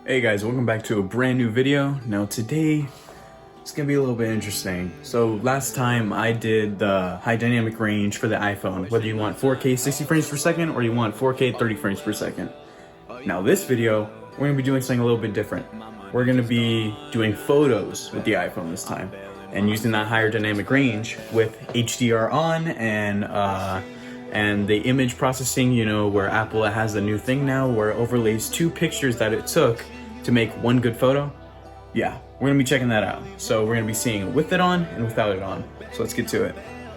Hey guys, welcome back to a brand new video. Now today, it's gonna be a little bit interesting. So last time I did the high dynamic range for the iPhone, whether you want 4K 60 frames per second or you want 4K 30 frames per second. Now this video, we're gonna be doing something a little bit different. We're gonna be doing photos with the iPhone this time and using that higher dynamic range with HDR on and the image processing, you know, where Apple has a new thing now where it overlays two pictures that it took to make one good photo. Yeah, we're gonna be checking that out. So we're gonna be seeing it with it on and without it on. So let's get to it.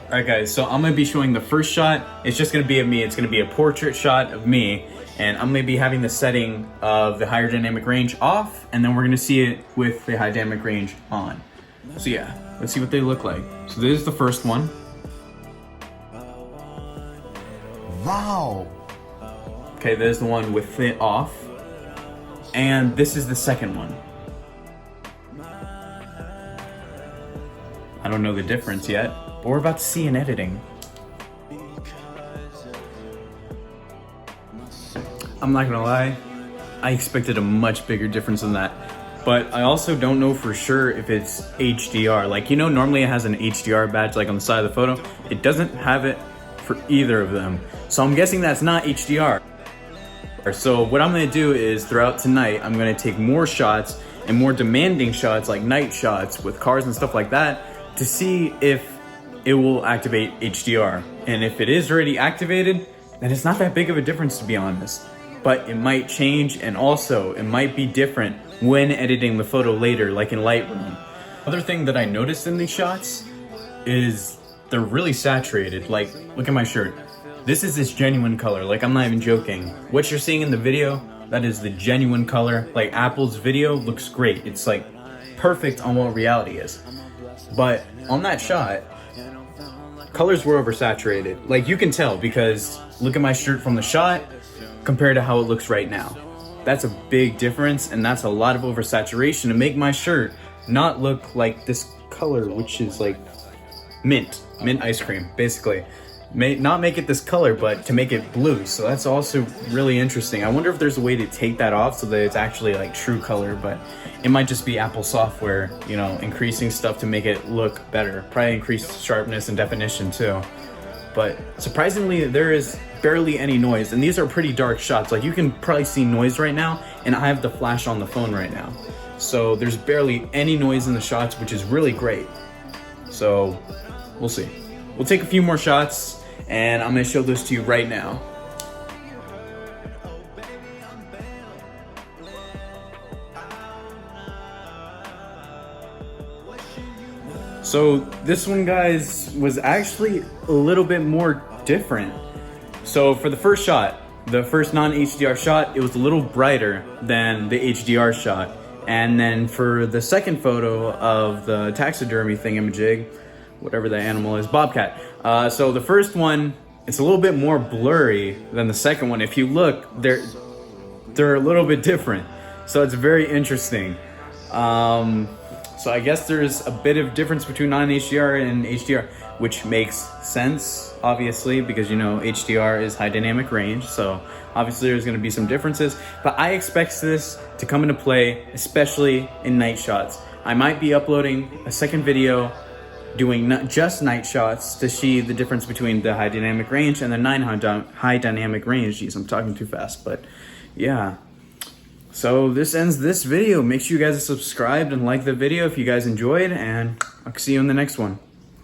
All right guys, so I'm gonna be showing the first shot. It's just gonna be of me. It's gonna be a portrait shot of me. And I'm gonna be having the setting of the higher dynamic range off, and then we're gonna see it with the high dynamic range on. So yeah, let's see what they look like. So this is the first one. Wow. Okay, there's the one with it off. And this is the second one. I don't know the difference yet, but we're about to see in editing. I'm not gonna lie, I expected a much bigger difference than that. But I also don't know for sure if it's HDR. Like, you know, normally it has an HDR badge like on the side of the photo. It doesn't have it for either of them. So I'm guessing that's not HDR. So what I'm gonna do is throughout tonight, I'm gonna take more shots and more demanding shots like night shots with cars and stuff like that to see if it will activate HDR. And if it is already activated, then it's not that big of a difference, to be honest. But it might change, and also it might be different when editing the photo later, like in Lightroom. Other thing that I noticed in these shots is they're really saturated. Like, look at my shirt. This is this genuine color, like I'm not even joking. What you're seeing in the video, that is the genuine color. Like Apple's video looks great. It's like perfect on what reality is. But on that shot, colors were oversaturated. Like you can tell because look at my shirt from the shot compared to how it looks right now. That's a big difference, and that's a lot of oversaturation to make my shirt not look like this color, which is like mint ice cream, basically. Not make it this color, but to make it blue. So that's also really interesting. I wonder if there's a way to take that off so that it's actually like true color, but it might just be Apple software, you know, increasing stuff to make it look better. Probably increase sharpness and definition too. But surprisingly, there is barely any noise, and these are pretty dark shots. Like you can probably see noise right now, and I have the flash on the phone right now. So there's barely any noise in the shots, which is really great. So we'll see. We'll take a few more shots, and I'm gonna show this to you right now. So this one, guys, was actually a little bit more different. So for the first shot, the first non-HDR shot, it was a little brighter than the HDR shot. And then for the second photo of the taxidermy thingamajig, whatever the animal is, bobcat. So the first one, it's a little bit more blurry than the second one. If you look, they're a little bit different. So it's very interesting. So I guess there's a bit of difference between non-HDR and HDR, which makes sense, obviously, because, you know, HDR is high dynamic range. So obviously there's gonna be some differences, but I expect this to come into play, especially in night shots. I might be uploading a second video doing not just night shots to see the difference between the high dynamic range and the high dynamic range. Jeez, I'm talking too fast, but yeah. So this ends this video. Make sure you guys are subscribed and like the video if you guys enjoyed, and I'll see you in the next one.